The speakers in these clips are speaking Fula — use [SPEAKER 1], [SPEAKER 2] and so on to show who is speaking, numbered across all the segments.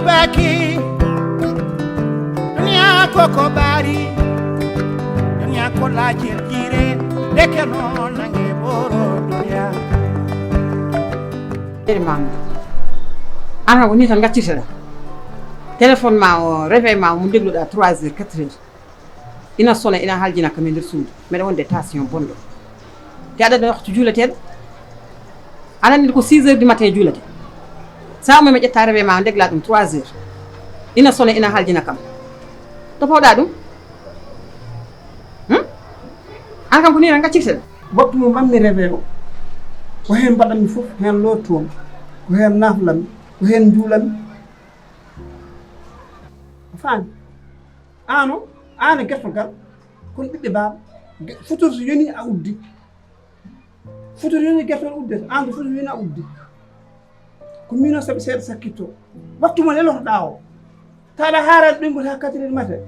[SPEAKER 1] Baki dunia koko bari dunia ko lajir jire deke no nange boro dunia
[SPEAKER 2] mam ana woni tan gaccitela téléphone ma o réveil ma mu déglu da 3h 4h ina sona ina haljina kam nder suudu mede wonde tension bondo te ada waxtu juulateɗo anani ko 6h du matin juulate sa mo me ƴetta réveil ma dégla dum 3h ina sona ina haljina kam to fawɗa ɗum an kam ko ni tan gaccitela
[SPEAKER 3] waktu mo mammi réveil o ko hen mbaɗanmi fof hen lottomi ko hen naflami ko hen juulami faami an gertogal kono ɓiɓɓe baaba futur so yoni a uddi futur yoni gertol uddete an so futur yoni a uddi ko mino saabi seeɗa sakkitto waktu mo lelotoɗa o taɗa haarade ɓengol ha 4 heures matin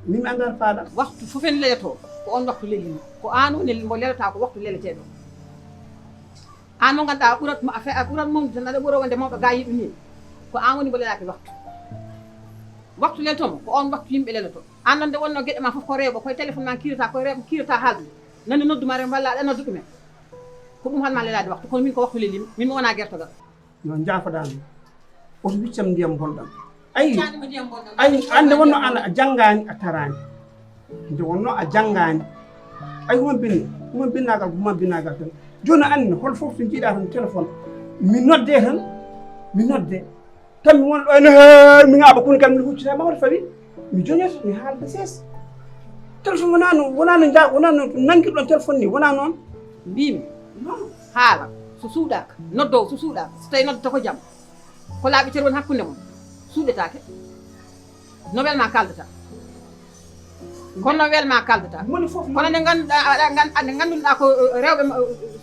[SPEAKER 3] min mi andata faaɗa
[SPEAKER 2] waxtu fof en leyoto ko on waxtu lelini ko an woni mo lelata ko waxtu leleteɗo an mo ganduɗa ɓurat mom tan aɗa ɓuura wonde mawɗo ga yiɗu ni ko an woni mo lelaki waxtu leltomo ko on waxtu yimɓe leloto an noon nde wonno gueɗe ma fof ko rewɓe koye téléphone ma kirata koye rewɓe kirata haalde nande nodduma rew walla aɗa noddu ɗumen ko ɗum hanma lelade waxtu kono min ko waxtu lelimi min mi wona guertogal
[SPEAKER 3] non jaafoɗami oto wiccam ndiyam bonɗam ayi ande wonno an a janggani a tarani nde wonno a janggani ay human binnagal ko human binnagal tan joni anne hol fof so jiiɗa tan téléphone mi nodde tan mi wona ɗo ene mi ŋaaɓa kuni kam mi huccita mawɗo fawi mi joñoto mi haalda sees téléphone wona no nanguirɗon téléphone ni wona noon
[SPEAKER 2] mbimi haala so suuɗaka noddowo so suuɗaka so tawi noddata ko jaam ko laaɓi tere woni hakkude mon suuɗetake no welma kaldata kono no welma kaldata kono nde ganduɗa ko rewɓe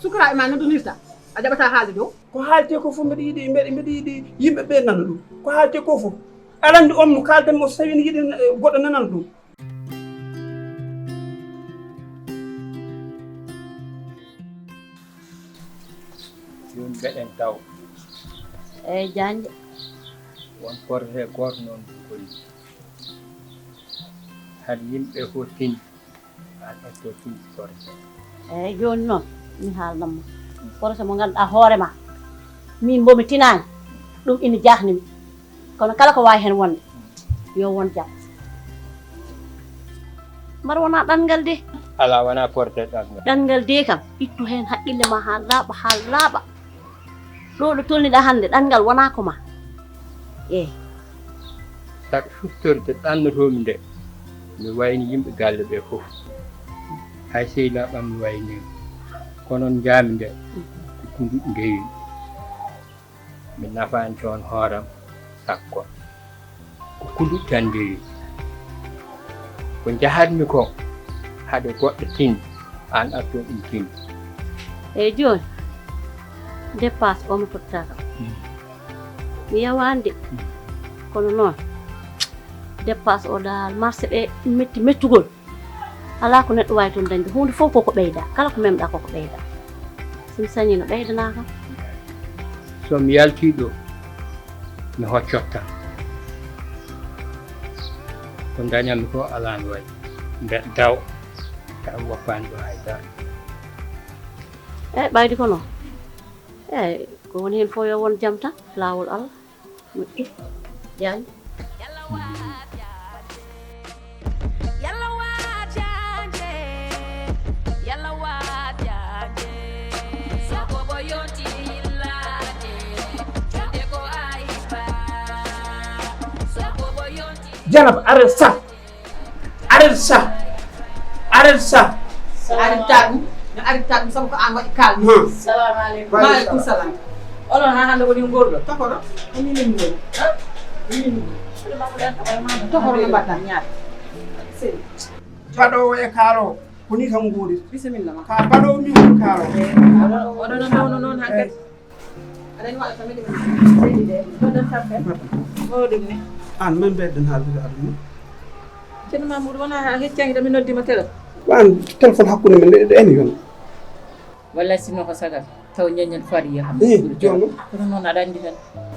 [SPEAKER 2] sukaraɓe ma noddonirta a jaɓata haalde dow
[SPEAKER 3] ko haalte ko fof mbeɗa yiiɗi yimɓe ɓe nana ɗum ko haalte ko fof alandi on mo kaldanmi o so tawi ne yiiɗi goɗɗo nanana ɗum
[SPEAKER 4] joni mbeɗen taw
[SPEAKER 5] eyyi Diagne
[SPEAKER 4] won porté goto noon koli han yimɓe fof tini an etto tini porté
[SPEAKER 5] eyyi joni noon mi haalnamma porté mo ganduɗa hoorema min mbomi tinani ɗum ina jahnimi kono kala ko wawi hen wonde yo won jaam mbaɗa wona ɗanngal de
[SPEAKER 4] ala wona porté
[SPEAKER 5] ɗanngal de kam ittu hen haqqille ma ha laaɓa ɗo ɗo tolniɗa hande ɗanngal wona ko ma eyyi
[SPEAKER 4] saɗa suftorde ɗannotomi nde mi wayni yimɓe galle ɓe fof hay sehilaɓam mi wayni kono jaami nde ko nduɗ ngewi mi nafani toon hooram sakko ko kunduɗ tan ndewi ko jahatmi ko haɗe goɗɗo tini an arton ɗum tini
[SPEAKER 5] eyyi joni dépasse o mi totta kam mi yawani de kono noon dépasse o dal marché ɗe metti mettugol ala ko neɗɗo wawi toon dañde hunde fof koko ɓeyda kala ko memɗa koko ɓeyda somi sañi no ɓeydana kam
[SPEAKER 4] somi yaltiɗo mi hoccot tan ko dañami ko alano way mbeɗa daw kam woppani ɗo haydara
[SPEAKER 5] ɓaydi ko noon ko woni hen fof yo won jaam tan lawol Allah moƴƴi jaani
[SPEAKER 3] Janab arrête ça arrête ça arrête ça
[SPEAKER 2] arrête taɗum sabu ko an waɗi kalmi
[SPEAKER 6] Salamu alaikum.
[SPEAKER 2] maaleykum salam
[SPEAKER 6] Onon ha hande woni ngorɗo.
[SPEAKER 2] tokoro
[SPEAKER 6] Minen ngorɗo.
[SPEAKER 2] tokoro no mbaɗɗa ñaata
[SPEAKER 3] baɗowo e kaalo ko ni tan goori
[SPEAKER 2] bisimilla ma
[SPEAKER 3] ka baɗowo min woni kaalo
[SPEAKER 6] Oɗon nawno noon hankkadi.
[SPEAKER 2] aɗani waɗa famille
[SPEAKER 6] Seydi de. Oɗon tappe. Mawɗum ni.
[SPEAKER 3] an men mbeɗen haaldude aduna
[SPEAKER 6] Ceerno Mamoudou wona ha heccangi ɗo mi noddima téléphone.
[SPEAKER 3] wan téléphone hakkude men ɗe eni yon
[SPEAKER 6] Wallay sinno ko sagal. Taw ñeññen faari yaham.
[SPEAKER 3] jonno
[SPEAKER 6] Kono noon aɗa andi tan.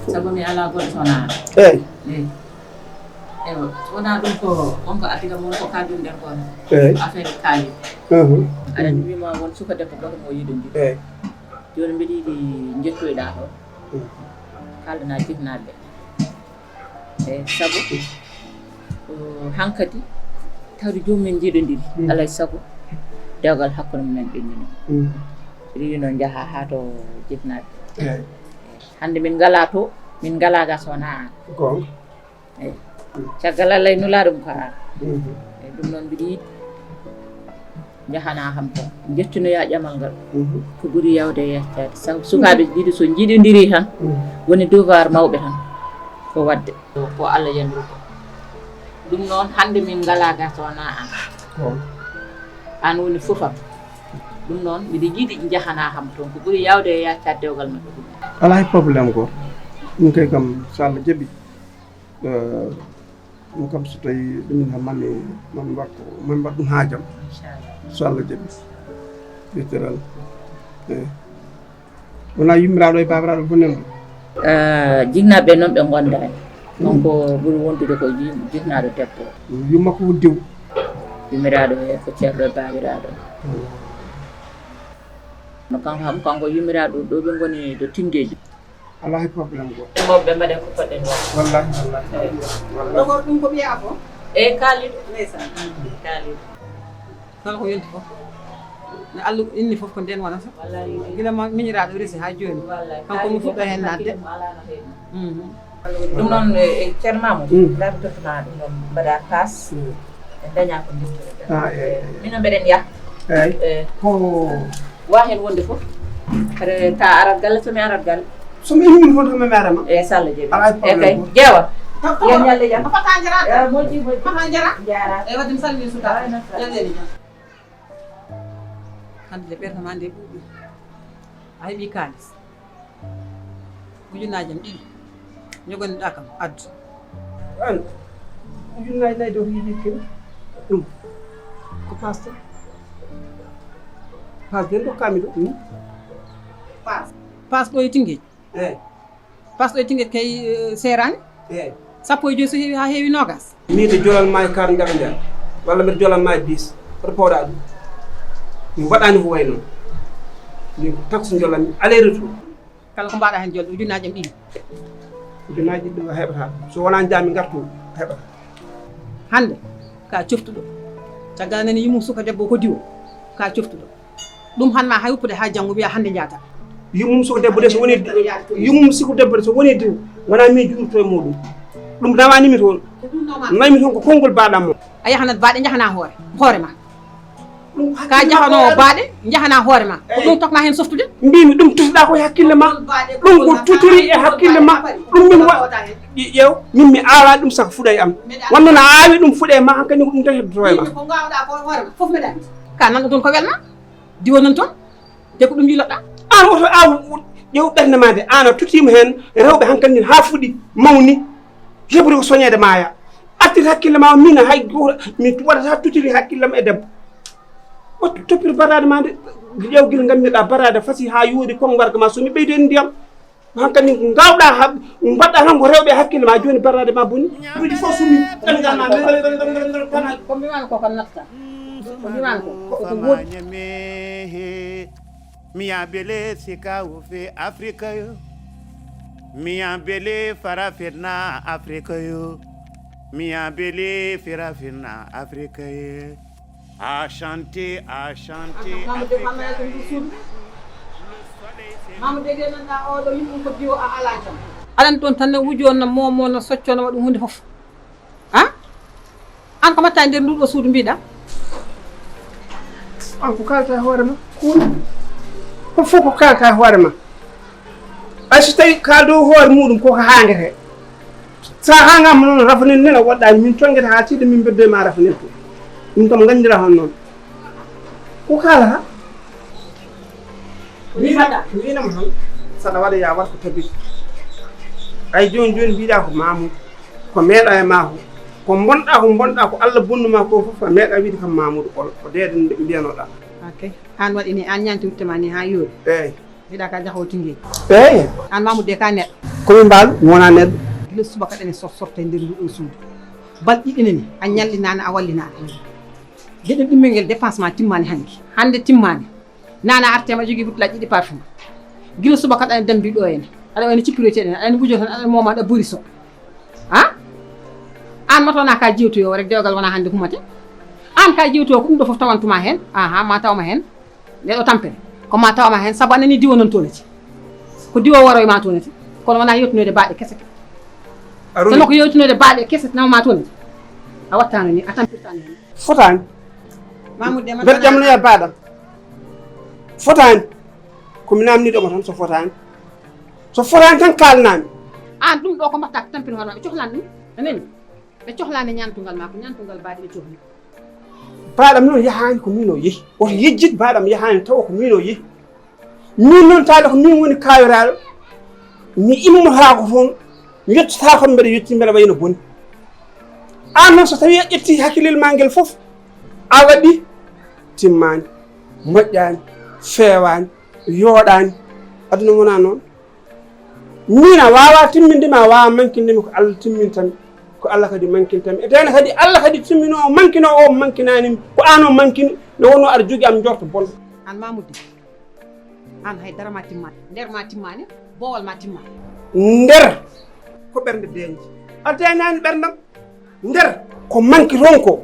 [SPEAKER 6] Sabu mi ala goɗɗo sona.
[SPEAKER 3] eyyi
[SPEAKER 6] Ewa wona ɗum ko wonko artiga mon ko kaljumɗen ko
[SPEAKER 3] eyyi
[SPEAKER 6] affaire kaali. Aɗa andi wima won suka debbo goto mo yiɗodiri.
[SPEAKER 3] eyyi
[SPEAKER 6] Joni mbiɗa yiɗi jettoyɗa ɗo. Kaldana jifnaɓe. Eyi sabu hankkadi tawde jomumen jiiɗodiri alay sago dewgal hakkude mumen ɓennino riwi noon jaaha ha to jifnaɓe
[SPEAKER 3] eyyi
[SPEAKER 6] hande min ngala to min ngala ga sowona an
[SPEAKER 3] gonga
[SPEAKER 6] eyi caggal Allah e nula ɗum ko an eyi ɗum noon mbiɗa yiɗi jahana kam to jettinoya ƴamal ngal ko ɓuuri yawde yettade sabu sukaɓe ɗiɗi so jiiɗodiri tan woni devoir mawɓe tan ko wadde ko Allah yandiri ko ɗum noon hande min ngala ga sowona an
[SPEAKER 3] gonga
[SPEAKER 6] an woni fofam ɗum noon mbiɗa yiiɗi jahana kam toon ko ɓuuri yawde e yaccade dewgal maɓɓe ɗum
[SPEAKER 3] ala hay probléme goto ɗum kay kam so Allah jaaɓi ɗum kam so tawi ɗumin tan mami waɗ ɗum haajam
[SPEAKER 6] inchallah
[SPEAKER 3] so Allah jaaɓi ɓetteral eyyi wona yummiraɗo e babiraɗo fof nan
[SPEAKER 6] jignaɓe noon ɓe gondani donc ɓuuri wondude ko jignaɗo debbo
[SPEAKER 3] yumma ko diw
[SPEAKER 6] yummiraɗo e ko ceerɗo e babiraɗo no kanko yummiraɗo ɗo ɓe goni do tingueji
[SPEAKER 3] ala hay probléme goto
[SPEAKER 6] mawɓe mbaɗen ko poɗɗen wa
[SPEAKER 3] wallahi
[SPEAKER 2] tokoro ɗum ko wiya ko
[SPEAKER 6] e kaaliɗo
[SPEAKER 2] ndeysan
[SPEAKER 6] kaaliɗo
[SPEAKER 2] kala ko yonti fof no Allah inni fof ko nden wonata
[SPEAKER 6] wallahi
[SPEAKER 2] gila ma miñiraɗo resi ha joni
[SPEAKER 6] wallahi
[SPEAKER 2] kanko mi fuɗɗo hen nadde
[SPEAKER 6] ɗum noon e ceerno Mamoudou labitotomaa ɗum noon mbaɗa passe e daña ko jiftude mino mbeɗen yaha
[SPEAKER 3] eyyi ko
[SPEAKER 6] wa hen wonde fof kadi ta arat galle somi arat galle
[SPEAKER 3] somi immini fof to mami arama
[SPEAKER 6] e so Allah jaaɓi
[SPEAKER 3] Ala
[SPEAKER 6] e
[SPEAKER 3] probléme
[SPEAKER 6] kay
[SPEAKER 3] goto.
[SPEAKER 6] ƴeewa
[SPEAKER 2] tokoro
[SPEAKER 6] yen ñalle jam
[SPEAKER 2] fota jarata
[SPEAKER 6] moƴƴi moƴƴi
[SPEAKER 2] fota jara
[SPEAKER 6] jarata
[SPEAKER 2] e wadde mi salmini
[SPEAKER 6] Ay,
[SPEAKER 2] sukaɓe
[SPEAKER 6] no salmini.
[SPEAKER 2] ƴelleni jam hande de ɓerde ma nde ɓuuɓi a heeɓi kalis ujunnajam ɗiɗi jogoniɗa kam addu
[SPEAKER 3] an ujunnaji nayyi dow yiɗi kin ɗum ko passe passe den dokkami ɗo
[SPEAKER 2] passe ɗo e tingueji
[SPEAKER 3] eyyi
[SPEAKER 2] passe ɗo e tingueji kay serani
[SPEAKER 3] eyyi
[SPEAKER 2] sappo e joyi so heewi ha heewi nogas
[SPEAKER 3] mi to jolalma e kar jaɓe nder walla mbiɗa jolalma e bis oto powɗa ɗum mi waɗani ko way noon min taxe jolalmi aller retour
[SPEAKER 2] kala ko mbaɗa hen jolɗo ujunnajam ɗiɗi
[SPEAKER 3] ujunnaji ɗiɗi a heɓata so wona jami gartu a heɓata
[SPEAKER 2] hande ka coftuɗo caggal nani yimum suka debbo ko diwo ka coftuɗo ɗum hanma hay woppude ha janggo wiya hande jaata
[SPEAKER 3] yummum siko debbo de so woni yummum siko debbo de so woni diw wona min juɗurto e muɗum ɗum nawanimi toon
[SPEAKER 2] ko ɗum noma
[SPEAKER 3] naymi toon ko konngol baɗammo
[SPEAKER 2] a yahanat baɗe jahana hoore ma ka jahanowo baɗe jahana hoore ma ko ɗum tokma hen softude
[SPEAKER 3] mbimi ɗum tutuɗa koye hakkille ma ɗum ko tuturi e hakkille ma ɗum min ƴeew min mi awa ɗum saka fuɗa e am wonno no awi ɗum fuɗe ma hankkadi ko ɗum tan heɓdoto e ma
[SPEAKER 2] ko gawɗa ko hoore ma foof meɗa andi ka nanɗo toon ko welma diwo non toon te ko ɗum yiloɗɗa
[SPEAKER 3] an oto aw ƴeew ɓerde ma de an a tutima hen rewɓe hankkadi ha fuɗi mawni heɓude ko soñede maya artir hakkille ma min hay goto mi waɗata tutiri hakkille ma e debbo wattu toppir barade ma de ƴeew guila gandiɗa barade fasi ha yoodi konngol warga ma somi ɓeydo en ndiyam hankadi gawɗa mbaɗɗa tan ko rewɓe hakkille ma joni barrade ma bonni ɗuji fof sumi ɗemgal ma tan
[SPEAKER 2] ko mbimami koko natta ko mbimami koko
[SPEAKER 1] fama ñame miya bele sikawo fe afrique yo miya bele farafenna afrique yo miya bele farafenna afrique ye a chanter
[SPEAKER 2] mamadou famaya ko ndu suudu mamadou de nanɗa oɗo yimɓe ko diwo a ala jam aɗan toon tan ne wujo no momo no soccono waɗum hunde foof han an ko matta e nder nduɗo suudu mbiɗa
[SPEAKER 3] an ko kalta e hoore ma ko fof ko kalta e hoore ma ay so tawi ka dow hoore muɗum koko hangete sa hangama noon rafanel nena waɗɗani min tongete ha tiiɗe min beddoye ma rafanel to ɗum kam gandira hon noon ko kalata winama tan saɗa waɗa ya wat ko tabi ay joni mbiɗa ko Mamoudou ko meeɗa e ma ko bonɗa ko Allah bonnuma ko fof a meeɗa wiide kam Mamoudou ko deede mbiyanoɗa
[SPEAKER 2] ok an waɗi ni an ñanti wuttema ni ha yoori
[SPEAKER 3] eyyi
[SPEAKER 2] mbiɗa ka jahowo tingueji
[SPEAKER 3] eyyi
[SPEAKER 2] an Mamoudou de ka neɗɗo
[SPEAKER 3] komin mbaalu wona neɗɗo
[SPEAKER 2] gila subaka ɗen e sorta e nder nduɗo suudu balɗe ɗiɗi nani a ñallinani a wallinani gueɗel ɗimmel ngel dépense ma timmani hande timmani nana artema jogui butelaji ɗiɗi parfum gila subaka ɗan e dambi ɗo henne aɗa wayno cippirete ɗen aɗani wujo tan aɗani moma aɗa ɓuri so ha an matona ka jewtoyo rek dewgal wona hande humate an ka jewtoyo ko ɗum ɗo foof tawantuma hen aha ma tawma hen ndeɗo tampere ko ma tawma hen saabu anani diwo noon tonati ko diwo waroye ma tonati kono wona yewtunoyde baɗe kese sono ko yewtunoyde baɗe kese nawma tonati a wattano ni a tampirtani hen
[SPEAKER 3] fotani
[SPEAKER 2] Mamoudou de
[SPEAKER 3] mbeɗa ƴamnoya baɗam fotani komi namniɗomo tan so fotani tan kalnami
[SPEAKER 2] an ɗum ɗo ko mbatta ko tampini hoore ma ɓe cohlani ɗum anani ɓe cohlani ñantugal ma ko ñantugal baɗe ɓe cohli
[SPEAKER 3] baɗam noon yahani ko min o yeehi woto yejjid baɗam yahani tawa ko min o yeehi min noon taade ko min woni kayoraɗo mi immotako toon mi yettotako mbeɗa yetti mbeɗa wayno boni an noon so tawi a ƴetti hakkillel ma ngel foof a waɗi timmani moƴƴani fewani yooɗani aduna wona noon min a wawa timmindema a wawa manquindemi ko Allah timmintami ko Allah kadi manquintami e tawne kadi Allah kadi timmino o manquino o manquinanimi ko an o manquini nde wonno aɗa jogui am jorto bonɗo
[SPEAKER 2] an Mamoudou an haydara ma timmani nder ma timmani bowal ma timmani
[SPEAKER 3] nder ko ɓernde deñde a deñani ɓerdam nder ko manqui ronko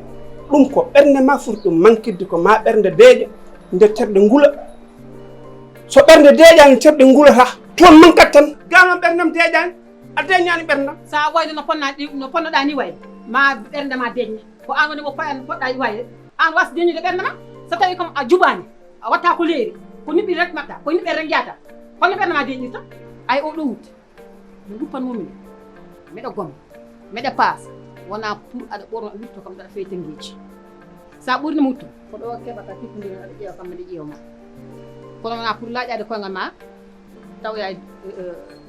[SPEAKER 3] ɗum ko ɓernde ma foti ɗum manquidde ko ma ɓernde deeƴa nde terɗe ngula so ɓernde deeƴani terɗe ngulata toon mankat tan gama ɓerdam deeƴani a deñani ɓerdam
[SPEAKER 2] sa wayde no ponnoɗa ni waye ma ɓernde ma deñña ko an woni mo poɗɗa waye an wasa deñude ɓernde ma so tawi kam a juɓani a watta ko leeri ko niɓɓi rek mbatta ko niɓɓe rek jeyata holno ɓernde ma deñirta ay oɗo wutte no guppanmomi mbeɗa goma mbeɗa paasa wona pour aɗa ɓorno witto kam aɗa fewi tengueji sa ɓurnima wutto ko ɗo keɓata pippodiri aɗa ƴeewa kam mbeɗa ƴeewma kono wona pour laaƴade koyngal ma tawoya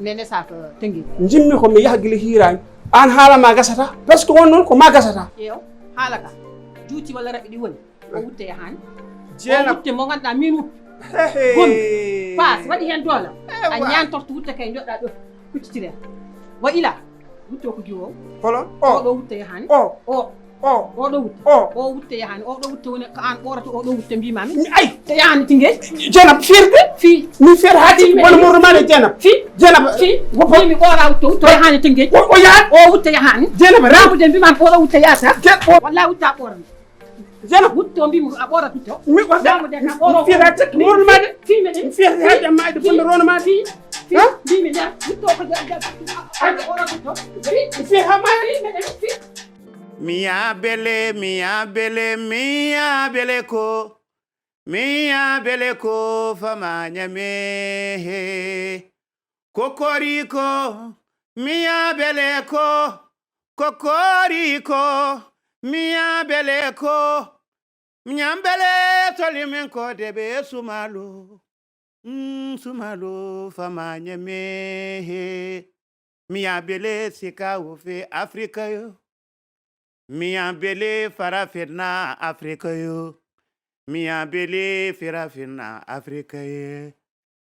[SPEAKER 2] nene saka tengueji
[SPEAKER 3] jimmi komi yaha guila hirani an haalama gasata par ce que won noon ko ma gasata
[SPEAKER 2] ƴeew haala ka juuti walla raɓe ɗi woni o wutte yahani o
[SPEAKER 3] jeenam
[SPEAKER 2] wutte mo ganduɗa min wuppi gon paas waɗi hen doolam a ñantorto wutte kay joɗɗa ɗo huccitiren wa ila wutte o ko diwo
[SPEAKER 3] holon
[SPEAKER 2] oɗo wutte yahani
[SPEAKER 3] oɗo wutte
[SPEAKER 2] o wutte yahani oɗo wutte woni ko an ɓorata oɗo wutte mbimami
[SPEAKER 3] ay
[SPEAKER 2] te yahani tingueji
[SPEAKER 3] jeenam firde
[SPEAKER 2] fi
[SPEAKER 3] min feere haati wona mordumani jeenam
[SPEAKER 2] fi
[SPEAKER 3] jeenam
[SPEAKER 2] mi ɓora wutto yahani tingueji
[SPEAKER 3] o yahat
[SPEAKER 2] o wutte yahani
[SPEAKER 3] jeenam
[SPEAKER 2] ramude mbimami oɗo wutte yahata wallahi wutta ɓorani
[SPEAKER 3] jeenam
[SPEAKER 2] wutto mbimi a ɓorat wutto
[SPEAKER 3] mi
[SPEAKER 2] ramude kam ɓoro
[SPEAKER 3] feere ha tekki mordumade
[SPEAKER 2] fi meɗen
[SPEAKER 3] mi feere ha ƴammaade fonde rondomade
[SPEAKER 2] fi mbimi nder wutto ko ɓorat wutto
[SPEAKER 3] mi feere ha maari
[SPEAKER 2] meɗen fi
[SPEAKER 1] miya bele ko fama ñame kokoriko miya bele ko ñambele tolimin ko deɓe sumalo fama ñame miya bele sikawo fe afrique yo miya bele farafenna afrique yo miya bele farafenna afrique ye